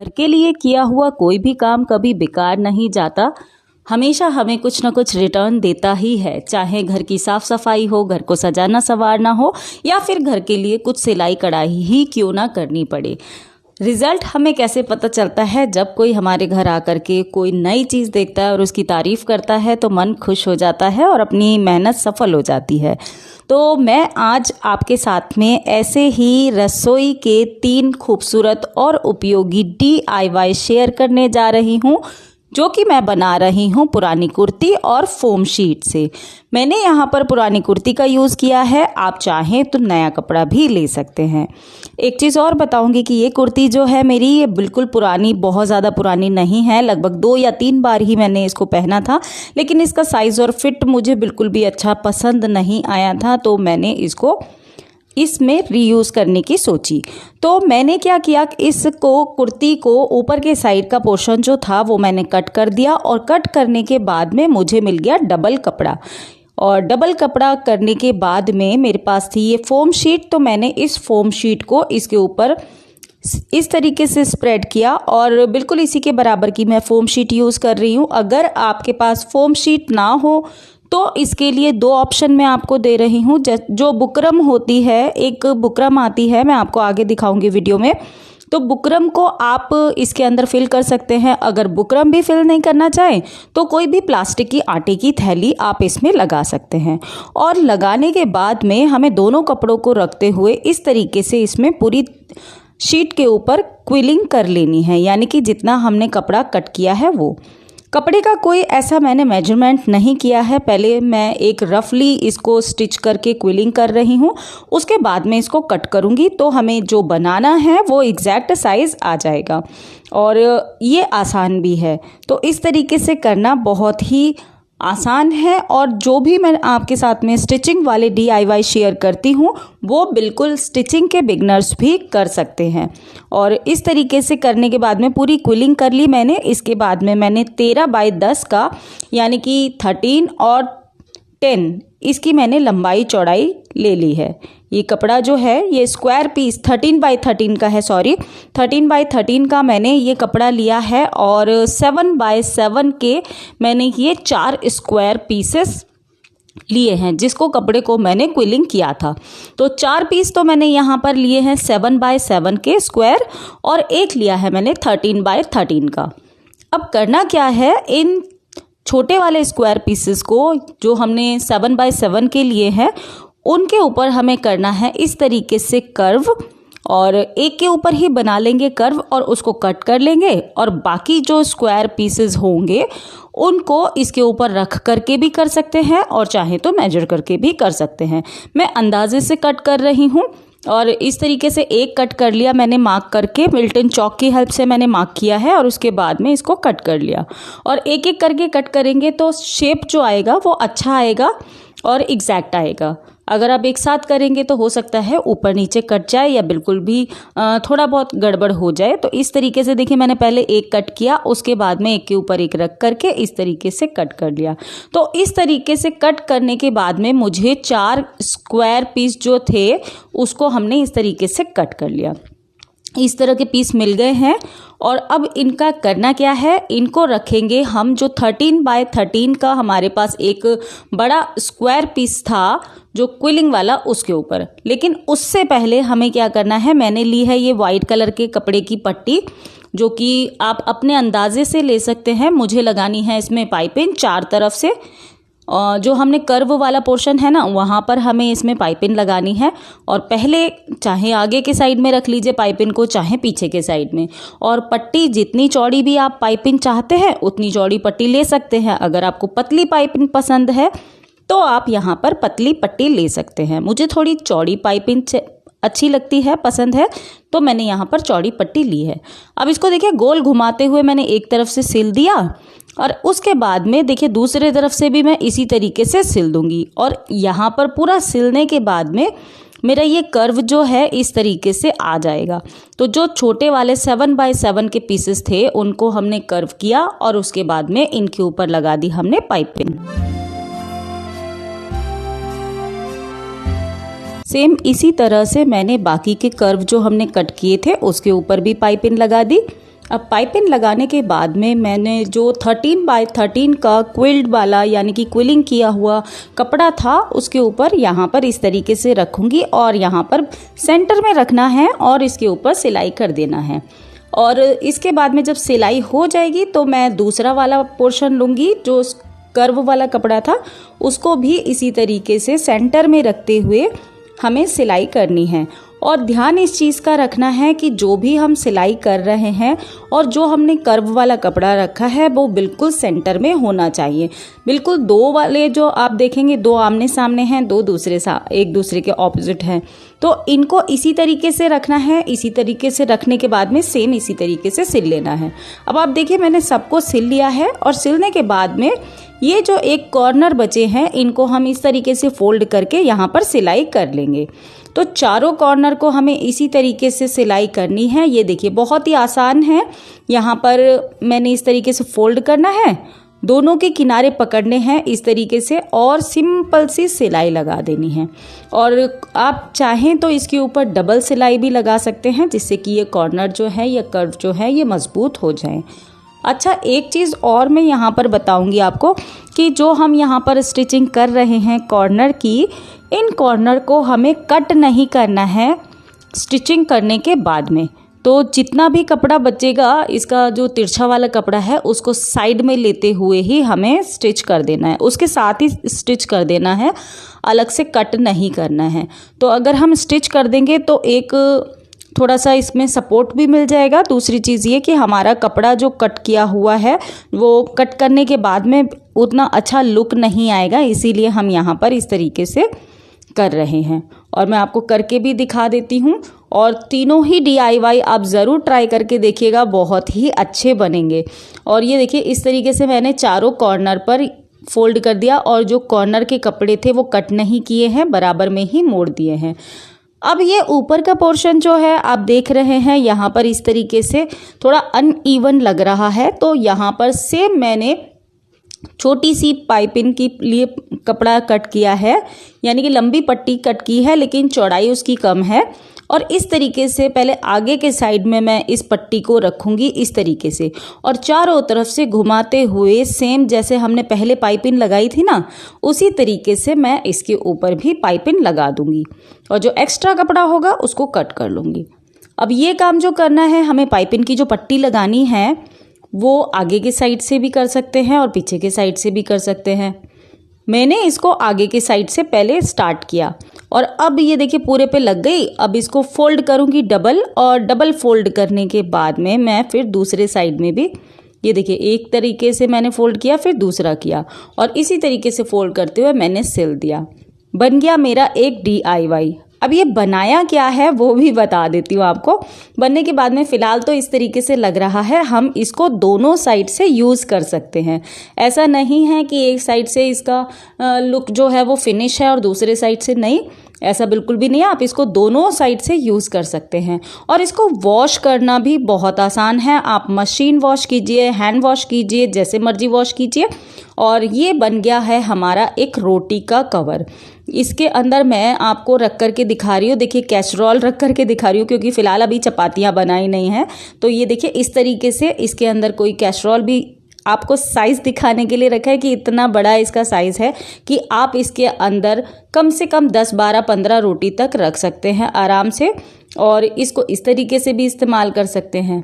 घर के लिए किया हुआ कोई भी काम कभी बेकार नहीं जाता। हमेशा हमें कुछ ना कुछ रिटर्न देता ही है, चाहे घर की साफ सफाई हो, घर को सजाना संवारना हो, या फिर घर के लिए कुछ सिलाई कढ़ाई ही क्यों ना करनी पड़े। रिजल्ट हमें कैसे पता चलता है? जब कोई हमारे घर आकर के कोई नई चीज़ देखता है और उसकी तारीफ करता है तो मन खुश हो जाता है और अपनी मेहनत सफल हो जाती है। तो मैं आज आपके साथ में ऐसे ही रसोई के 3 खूबसूरत और उपयोगी DIY शेयर करने जा रही हूँ, जो कि मैं बना रही हूँ पुरानी कुर्ती और फोम शीट से। मैंने यहाँ पर पुरानी कुर्ती का यूज़ किया है, आप चाहें तो नया कपड़ा भी ले सकते हैं। एक चीज़ और बताऊँगी कि ये कुर्ती जो है मेरी, ये बिल्कुल पुरानी, बहुत ज़्यादा पुरानी नहीं है। लगभग 2 या 3 बार ही मैंने इसको पहना था, लेकिन इसका साइज़ और फिट मुझे बिल्कुल भी अच्छा पसंद नहीं आया था, तो मैंने इसको इसमें रीयूज़ करने की सोची। तो मैंने क्या किया, इसको कुर्ती को ऊपर के साइड का पोर्शन जो था वो मैंने कट कर दिया, और कट करने के बाद में मुझे मिल गया डबल कपड़ा। और डबल कपड़ा करने के बाद में मेरे पास थी ये फोम शीट, तो मैंने इस फोम शीट को इसके ऊपर इस तरीके से स्प्रेड किया, और बिल्कुल इसी के बराबर की मैं फोम शीट यूज़ कर रही हूँ। अगर आपके पास फोम शीट ना हो तो इसके लिए 2 ऑप्शन मैं आपको दे रही हूँ। जो बुकरम होती है, एक बुकरम आती है, मैं आपको आगे दिखाऊंगी वीडियो में। तो बुकरम को आप इसके अंदर फिल कर सकते हैं। अगर बुकरम भी फिल नहीं करना चाहें तो कोई भी प्लास्टिक की आटे की थैली आप इसमें लगा सकते हैं। और लगाने के बाद में हमें दोनों कपड़ों को रखते हुए इस तरीके से इसमें पूरी शीट के ऊपर क्विलिंग कर लेनी है, यानी कि जितना हमने कपड़ा कट किया है वो। कपड़े का कोई ऐसा मैंने मेजरमेंट नहीं किया है, पहले मैं एक रफली इसको स्टिच करके क्विलिंग कर रही हूँ, उसके बाद में इसको कट करूँगी तो हमें जो बनाना है वो एग्जैक्ट साइज़ आ जाएगा। और ये आसान भी है, तो इस तरीके से करना बहुत ही आसान है। और जो भी मैं आपके साथ में स्टिचिंग वाले DIY शेयर करती हूँ वो बिल्कुल स्टिचिंग के बिगनर्स भी कर सकते हैं। और इस तरीके से करने के बाद में पूरी क्विलिंग कर ली मैंने। इसके बाद में मैंने 13 बाय 10 का, यानी कि 13 और 10, इसकी मैंने लंबाई चौड़ाई ले ली है। ये कपड़ा जो है ये स्क्वायर पीस 13 बाय 13 का है, 13 बाय 13 का मैंने ये कपड़ा लिया है। और 7 बाय 7 के मैंने ये 4 स्क्वायर पीसेस लिए हैं, जिसको कपड़े को मैंने क्विलिंग किया था। तो 4 पीस तो मैंने यहाँ पर लिए हैं 7 बाय 7 के स्क्वायर, और एक लिया है मैंने 13 बाय 13 का। अब करना क्या है, इन छोटे वाले स्क्वायर पीसेस को जो हमने 7 बाय 7 के लिए हैं उनके ऊपर हमें करना है इस तरीके से कर्व, और एक के ऊपर ही बना लेंगे कर्व और उसको कट कर लेंगे। और बाकी जो स्क्वायर पीसेस होंगे उनको इसके ऊपर रख करके भी कर सकते हैं, और चाहे तो मेजर करके भी कर सकते हैं। मैं अंदाजे से कट कर रही हूँ, और इस तरीके से एक कट कर लिया मैंने मार्क करके, मिल्टन चॉक की हेल्प से मैंने मार्क किया है, और उसके बाद में इसको कट कर लिया। और एक एक करके कट करेंगे तो शेप जो आएगा वो अच्छा आएगा और एग्जैक्ट आएगा। अगर आप एक साथ करेंगे तो हो सकता है ऊपर नीचे कट जाए या बिल्कुल भी थोड़ा बहुत गड़बड़ हो जाए। तो इस तरीके से देखिए, मैंने पहले एक कट किया, उसके बाद में एक के ऊपर एक रख करके इस तरीके से कट कर लिया। तो इस तरीके से कट करने के बाद में मुझे 4 स्क्वायर पीस जो थे उसको हमने इस तरीके से कट कर लिया। इस तरह के पीस मिल गए हैं, और अब इनका करना क्या है, इनको रखेंगे हम जो 13 बाय 13 का हमारे पास एक बड़ा स्क्वायर पीस था जो क्विलिंग वाला, उसके ऊपर। लेकिन उससे पहले हमें क्या करना है, मैंने ली है ये वाइट कलर के कपड़े की पट्टी, जो कि आप अपने अंदाजे से ले सकते हैं। मुझे लगानी है इसमें पाइपिंग 4 तरफ से, जो हमने कर्व वाला पोर्शन है ना, वहाँ पर हमें इसमें पाइपिंग लगानी है। और पहले चाहे आगे के साइड में रख लीजिए पाइपिंग को, चाहे पीछे के साइड में। और पट्टी जितनी चौड़ी भी आप पाइपिंग चाहते हैं उतनी चौड़ी पट्टी ले सकते हैं। अगर आपको पतली पाइपिंग पसंद है तो आप यहाँ पर पतली पट्टी ले सकते हैं। मुझे थोड़ी चौड़ी पाइपिंग अच्छी लगती है, पसंद है, तो मैंने यहाँ पर चौड़ी पट्टी ली है। अब इसको देखिए, गोल घुमाते हुए मैंने एक तरफ से सिल दिया, और उसके बाद में देखिए दूसरे तरफ से भी मैं इसी तरीके से सिल दूंगी। और यहाँ पर पूरा सिलने के बाद में मेरा ये कर्व जो है इस तरीके से आ जाएगा। तो जो छोटे वाले 7 बाय 7 के पीसेस थे उनको हमने कर्व किया, और उसके बाद में इनके ऊपर लगा दी हमने पाइपिंग। सेम इसी तरह से मैंने बाकी के कर्व जो हमने कट किए थे उसके ऊपर भी पाइपिंग लगा दी। अब पाइपिंग लगाने के बाद में मैंने जो 13 बाय 13 का क्विल्ड वाला यानी कि क्विलिंग किया हुआ कपड़ा था उसके ऊपर यहाँ पर इस तरीके से रखूँगी और यहाँ पर सेंटर में रखना है और इसके ऊपर सिलाई कर देना है। और इसके बाद में जब सिलाई हो जाएगी तो मैं दूसरा वाला पोर्शन लूँगी, जो कर्व वाला कपड़ा था उसको भी इसी तरीके से सेंटर में रखते हुए हमें सिलाई करनी है। और ध्यान इस चीज़ का रखना है कि जो भी हम सिलाई कर रहे हैं और जो हमने कर्व वाला कपड़ा रखा है वो बिल्कुल सेंटर में होना चाहिए। बिल्कुल दो वाले जो आप देखेंगे, दो आमने सामने हैं, दो एक दूसरे के ऑपोजिट हैं, तो इनको इसी तरीके से रखना है। इसी तरीके से रखने के बाद में सेम इसी तरीके से सिल लेना है। अब आप देखिए मैंने सबको सिल लिया है और सिलने के बाद में ये जो एक कॉर्नर बचे हैं इनको हम इस तरीके से फोल्ड करके यहाँ पर सिलाई कर लेंगे। तो चारों कॉर्नर को हमें इसी तरीके से सिलाई करनी है। ये देखिए बहुत ही आसान है। यहाँ पर मैंने इस तरीके से फोल्ड करना है, दोनों के किनारे पकड़ने हैं इस तरीके से और सिंपल सी सिलाई लगा देनी है। और आप चाहें तो इसके ऊपर डबल सिलाई भी लगा सकते हैं जिससे कि ये कॉर्नर जो है या कर्व जो है ये मजबूत हो जाए। अच्छा, एक चीज़ और मैं यहाँ पर बताऊँगी आपको कि जो हम यहाँ पर स्टिचिंग कर रहे हैं कॉर्नर की, इन कॉर्नर को हमें कट नहीं करना है स्टिचिंग करने के बाद में। तो जितना भी कपड़ा बचेगा, इसका जो तिरछा वाला कपड़ा है उसको साइड में लेते हुए ही हमें स्टिच कर देना है, उसके साथ ही स्टिच कर देना है, अलग से कट नहीं करना है। तो अगर हम स्टिच कर देंगे तो एक थोड़ा सा इसमें सपोर्ट भी मिल जाएगा। दूसरी चीज़ ये कि हमारा कपड़ा जो कट किया हुआ है वो कट करने के बाद में उतना अच्छा लुक नहीं आएगा, इसीलिए हम यहाँ पर इस तरीके से कर रहे हैं। और मैं आपको करके भी दिखा देती हूँ। और तीनों ही DIY आप ज़रूर ट्राई करके देखिएगा, बहुत ही अच्छे बनेंगे। और ये देखिए इस तरीके से मैंने चारों कॉर्नर पर फोल्ड कर दिया और जो कॉर्नर के कपड़े थे वो कट नहीं किए हैं, बराबर में ही मोड़ दिए हैं। अब ये ऊपर का पोर्शन जो है आप देख रहे हैं यहाँ पर इस तरीके से थोड़ा अनइवन लग रहा है, तो यहाँ पर सेम मैंने छोटी सी पाइपिंग के लिए कपड़ा कट किया है, यानी कि लंबी पट्टी कट की है लेकिन चौड़ाई उसकी कम है। और इस तरीके से पहले आगे के साइड में मैं इस पट्टी को रखूंगी इस तरीके से और चारों तरफ से घुमाते हुए सेम जैसे हमने पहले पाइपिंग लगाई थी ना, उसी तरीके से मैं इसके ऊपर भी पाइपिंग लगा दूंगी और जो एक्स्ट्रा कपड़ा होगा उसको कट कर लूँगी। अब ये काम जो करना है, हमें पाइपिंग की जो पट्टी लगानी है वो आगे के साइड से भी कर सकते हैं और पीछे के साइड से भी कर सकते हैं। मैंने इसको आगे के साइड से पहले स्टार्ट किया और अब ये देखिए पूरे पे लग गई। अब इसको फोल्ड करूँगी डबल, और डबल फोल्ड करने के बाद में मैं फिर दूसरे साइड में भी ये देखिए एक तरीके से मैंने फोल्ड किया, फिर दूसरा किया और इसी तरीके से फोल्ड करते हुए मैंने सिल दिया। बन गया मेरा एक DIY। अब ये बनाया क्या है वो भी बता देती हूँ आपको। बनने के बाद में फ़िलहाल तो इस तरीके से लग रहा है, हम इसको दोनों साइड से यूज़ कर सकते हैं। ऐसा नहीं है कि एक साइड से इसका लुक जो है वो फिनिश है और दूसरे साइड से नहीं, ऐसा बिल्कुल भी नहीं है। आप इसको दोनों साइड से यूज़ कर सकते हैं और इसको वॉश करना भी बहुत आसान है। आप मशीन वॉश कीजिए, हैंड वॉश कीजिए, जैसे मर्जी वॉश कीजिए। और ये बन गया है हमारा एक रोटी का कवर। इसके अंदर मैं आपको रख कर के दिखा रही हूँ, देखिए कैसरोल रख कर के दिखा रही हूँ क्योंकि फ़िलहाल अभी चपातियाँ बनाई नहीं हैं। तो ये देखिए इस तरीके से इसके अंदर कोई कैसरोल भी आपको साइज़ दिखाने के लिए रखा है कि इतना बड़ा इसका साइज़ है कि आप इसके अंदर कम से कम 10, 12, 15 रोटी तक रख सकते हैं आराम से। और इसको इस तरीके से भी इस्तेमाल कर सकते हैं।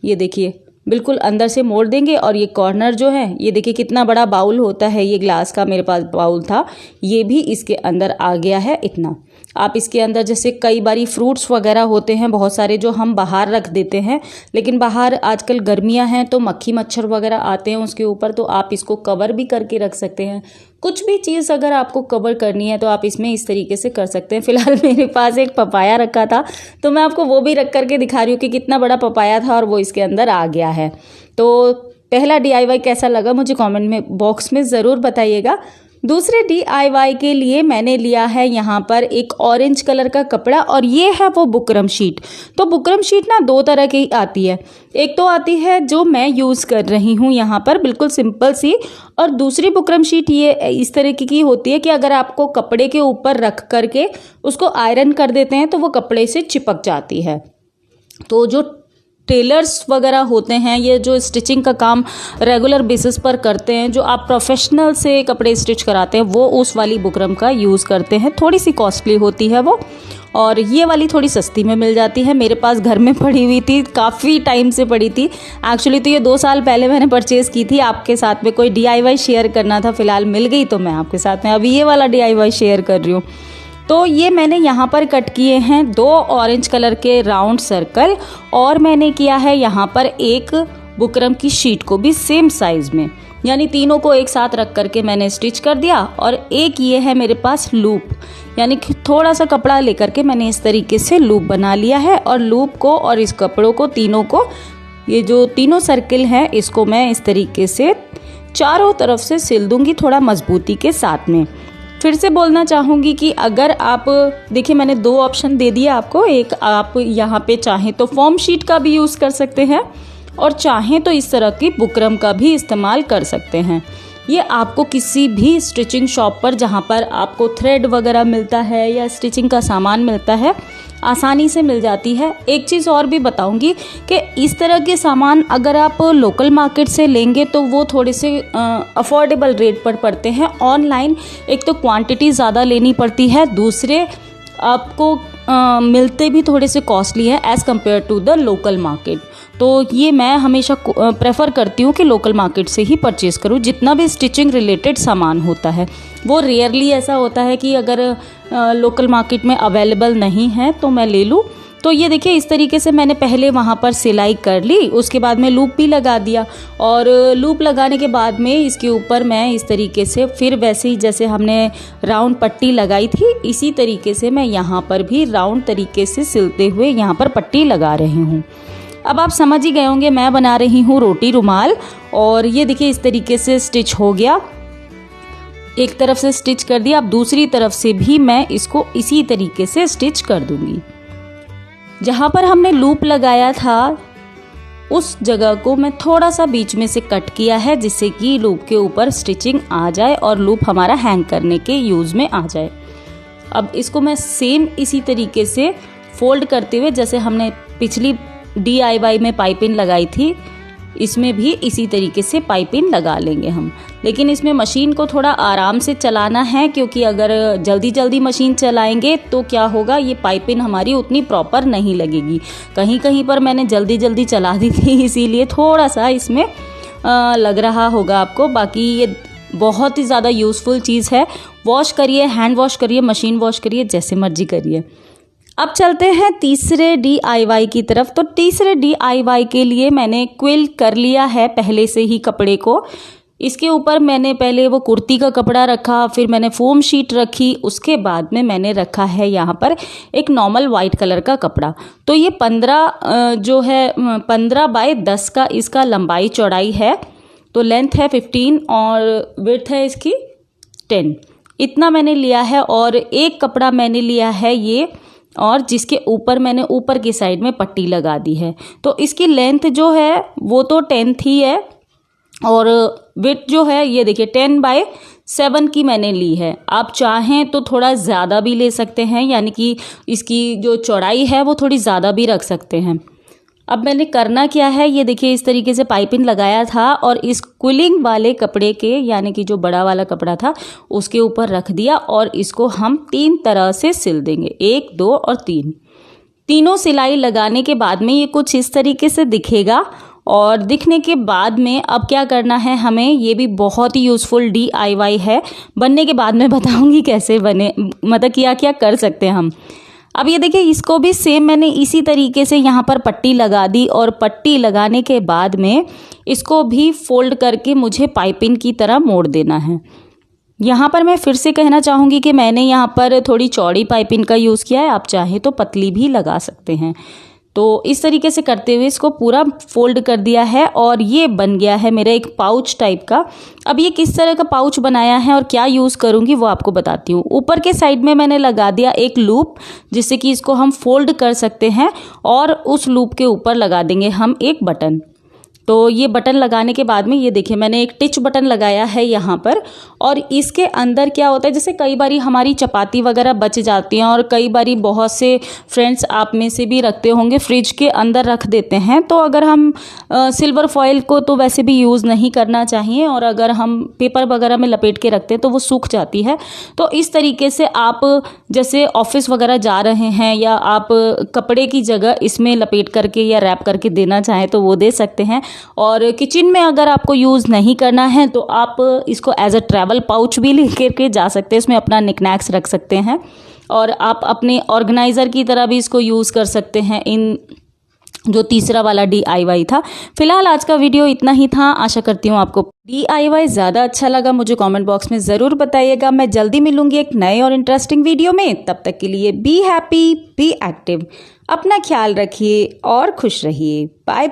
ये देखिए बिल्कुल अंदर से मोड़ देंगे और ये कॉर्नर जो है, ये देखिए कितना बड़ा बाउल होता है, ये ग्लास का मेरे पास बाउल था, ये भी इसके अंदर आ गया है इतना। आप इसके अंदर जैसे कई बारी फ्रूट्स वगैरह होते हैं बहुत सारे जो हम बाहर रख देते हैं, लेकिन बाहर आजकल गर्मियां हैं तो मक्खी मच्छर वगैरह आते हैं उसके ऊपर, तो आप इसको कवर भी करके रख सकते हैं। कुछ भी चीज़ अगर आपको कवर करनी है तो आप इसमें इस तरीके से कर सकते हैं। फिलहाल मेरे पास एक पपाया रखा था तो मैं आपको वो भी रख करके दिखा रही हूँ कि कितना बड़ा पपाया था और वो इसके अंदर आ गया है। तो पहला DIY कैसा लगा मुझे कमेंट में बॉक्स में ज़रूर बताइएगा। दूसरे DIY के लिए मैंने लिया है यहाँ पर एक ऑरेंज कलर का कपड़ा और ये है वो बुकरम शीट। तो बुकरम शीट ना दो तरह की आती है, एक तो आती है जो मैं यूज़ कर रही हूँ यहाँ पर बिल्कुल सिंपल सी, और दूसरी बुकरम शीट ये इस तरह की होती है कि अगर आपको कपड़े के ऊपर रख करके उसको आयरन कर देते हैं तो वो कपड़े से चिपक जाती है। तो जो टेलर्स वगैरह होते हैं, ये जो स्टिचिंग का काम रेगुलर बेसिस पर करते हैं, जो आप प्रोफेशनल से कपड़े स्टिच कराते हैं, वो उस वाली बुकरम का यूज़ करते हैं। थोड़ी सी कॉस्टली होती है वो, और ये वाली थोड़ी सस्ती में मिल जाती है। मेरे पास घर में पड़ी हुई थी, काफ़ी टाइम से पड़ी थी। एक्चुअली तो ये 2 साल पहले मैंने परचेज़ की थी। आपके साथ में कोई DIY शेयर करना था, फ़िलहाल मिल गई तो मैं आपके साथ में अभी ये वाला DIY शेयर कर रही हूँ। तो ये मैंने यहाँ पर कट किए हैं 2 ऑरेंज कलर के राउंड सर्कल, और मैंने किया है यहाँ पर एक बुकरम की शीट को भी सेम साइज़ में, यानी तीनों को एक साथ रख करके मैंने स्टिच कर दिया। और एक ये है मेरे पास लूप, यानी कि थोड़ा सा कपड़ा लेकर के मैंने इस तरीके से लूप बना लिया है, और लूप को और इस कपड़ों को तीनों को, ये जो तीनों सर्किल हैं, इसको मैं इस तरीके से चारों तरफ से सिल दूंगी थोड़ा मजबूती के साथ में। फिर से बोलना चाहूँगी कि अगर आप देखिए, मैंने 2 ऑप्शन दे दिए आपको। एक, आप यहाँ पे चाहें तो फॉर्म शीट का भी यूज़ कर सकते हैं, और चाहें तो इस तरह की बुकरम का भी इस्तेमाल कर सकते हैं। ये आपको किसी भी स्टिचिंग शॉप पर, जहाँ पर आपको थ्रेड वगैरह मिलता है या स्टिचिंग का सामान मिलता है, आसानी से मिल जाती है। एक चीज़ और भी बताऊंगी कि इस तरह के सामान अगर आप लोकल मार्केट से लेंगे तो वो थोड़े से अफोर्डेबल रेट पर पड़ते हैं। ऑनलाइन एक तो क्वांटिटी ज़्यादा लेनी पड़ती है, दूसरे आपको मिलते भी थोड़े से कॉस्टली है as compare to the local market. तो ये मैं हमेशा प्रेफर करती हूँ कि लोकल मार्केट से ही परचेज़ करूँ। जितना भी स्टिचिंग रिलेटेड सामान होता है, वो रेयरली ऐसा होता है कि अगर लोकल मार्केट में अवेलेबल नहीं है तो मैं ले लूँ। तो ये देखिए, इस तरीके से मैंने पहले वहाँ पर सिलाई कर ली, उसके बाद में लूप भी लगा दिया, और लूप लगाने के बाद में इसके ऊपर मैं इस तरीके से फिर वैसे ही जैसे हमने राउंड पट्टी लगाई थी, इसी तरीके से मैं यहाँ पर भी राउंड तरीके से सिलते हुए यहाँ पर पट्टी लगा रही हूँ। अब आप समझ ही गए होंगे, मैं बना रही हूँ रोटी रुमाल। और ये देखिए, इस तरीके से स्टिच हो गया। एक तरफ से स्टिच कर दिया, अब दूसरी तरफ से भी मैं इसको इसी तरीके से स्टिच कर दूंगी। जहाँ पर हमने लूप लगाया था उस जगह को मैं थोड़ा सा बीच में से कट किया है, जिससे कि लूप के ऊपर स्टिचिंग आ जाए और लूप हमारा हैंग करने के यूज़ में आ जाए। अब इसको मैं सेम इसी तरीके से फोल्ड करते हुए, जैसे हमने पिछली DIY में पाइपिंग लगाई थी, इसमें भी इसी तरीके से पाइपिंग लगा लेंगे हम। लेकिन इसमें मशीन को थोड़ा आराम से चलाना है, क्योंकि अगर जल्दी जल्दी मशीन चलाएंगे तो क्या होगा, ये पाइपिंग हमारी उतनी प्रॉपर नहीं लगेगी। कहीं कहीं पर मैंने जल्दी जल्दी चला दी थी, इसीलिए थोड़ा सा इसमें लग रहा होगा आपको। बाकी ये बहुत ही ज़्यादा यूज़फुल चीज़ है। वॉश करिए, हैंड वॉश करिए, मशीन वॉश करिए, जैसे मर्जी करिए। अब चलते हैं तीसरे DIY की तरफ। तो तीसरे DIY के लिए मैंने क्विल कर लिया है पहले से ही कपड़े को। इसके ऊपर मैंने पहले वो कुर्ती का कपड़ा रखा, फिर मैंने फोम शीट रखी, उसके बाद में मैंने रखा है यहाँ पर एक नॉर्मल वाइट कलर का कपड़ा। तो ये 15 बाय 10 का इसका लंबाई चौड़ाई है। तो लेंथ है 15 और विड्थ है इसकी 10। इतना मैंने लिया है, और एक कपड़ा मैंने लिया है ये, और जिसके ऊपर मैंने ऊपर की साइड में पट्टी लगा दी है। तो इसकी लेंथ जो है वो तो 10 ही है, और विड्थ जो है ये देखिए 10 बाय 7 की मैंने ली है। आप चाहें तो थोड़ा ज़्यादा भी ले सकते हैं, यानी कि इसकी जो चौड़ाई है वो थोड़ी ज़्यादा भी रख सकते हैं। अब मैंने करना क्या है, ये देखिए, इस तरीके से पाइपिंग लगाया था और इस क्विलिंग वाले कपड़े के, यानी कि जो बड़ा वाला कपड़ा था, उसके ऊपर रख दिया, और इसको हम 3 तरह से सिल देंगे, 1, 2 और 3। तीनों सिलाई लगाने के बाद में ये कुछ इस तरीके से दिखेगा। और दिखने के बाद में अब क्या करना है हमें, ये भी बहुत ही यूज़फुल DIY है। बनने के बाद में बताऊंगी कैसे बने, मतलब क्या क्या कर सकते हैं हम। अब ये देखिए, इसको भी सेम मैंने इसी तरीके से यहाँ पर पट्टी लगा दी, और पट्टी लगाने के बाद में इसको भी फोल्ड करके मुझे पाइपिंग की तरह मोड़ देना है। यहाँ पर मैं फिर से कहना चाहूँगी कि मैंने यहाँ पर थोड़ी चौड़ी पाइपिंग का यूज़ किया है, आप चाहे तो पतली भी लगा सकते हैं। तो इस तरीके से करते हुए इसको पूरा फोल्ड कर दिया है, और ये बन गया है मेरा एक पाउच टाइप का। अब ये किस तरह का पाउच बनाया है और क्या यूज़ करूँगी वो आपको बताती हूँ। ऊपर के साइड में मैंने लगा दिया एक लूप, जिससे कि इसको हम फोल्ड कर सकते हैं, और उस लूप के ऊपर लगा देंगे हम एक बटन। तो ये बटन लगाने के बाद में ये देखिए मैंने एक टिच बटन लगाया है यहाँ पर, और इसके अंदर क्या होता है, जैसे कई बारी हमारी चपाती वगैरह बच जाती हैं और कई बारी बहुत से फ्रेंड्स आप में से भी रखते होंगे फ्रिज के अंदर रख देते हैं। तो अगर हम सिल्वर फॉइल को तो वैसे भी यूज़ नहीं करना चाहिए, और अगर हम पेपर वगैरह में लपेट के रखते हैं तो वो सूख जाती है। तो इस तरीके से आप जैसे ऑफिस वगैरह जा रहे हैं या आप कपड़े की जगह इसमें लपेट करके या रैप करके देना चाहें तो वो दे सकते हैं। और किचन में अगर आपको यूज़ नहीं करना है तो आप इसको एज अ ट्रैवल पाउच भी लेकर के जा सकते हैं, इसमें अपना निकनैक्स रख सकते हैं, और आप अपने ऑर्गेनाइज़र की तरह भी इसको यूज़ कर सकते हैं। इन जो तीसरा वाला DIY था। फिलहाल आज का वीडियो इतना ही था। आशा करती हूँ आपको DIY ज़्यादा अच्छा लगा। मुझे कमेंट बॉक्स में ज़रूर बताइएगा। मैं जल्दी मिलूंगी एक नए और इंटरेस्टिंग वीडियो में। तब तक के लिए बी हैप्पी, बी एक्टिव, अपना ख्याल रखिए और खुश रहिए। बाय।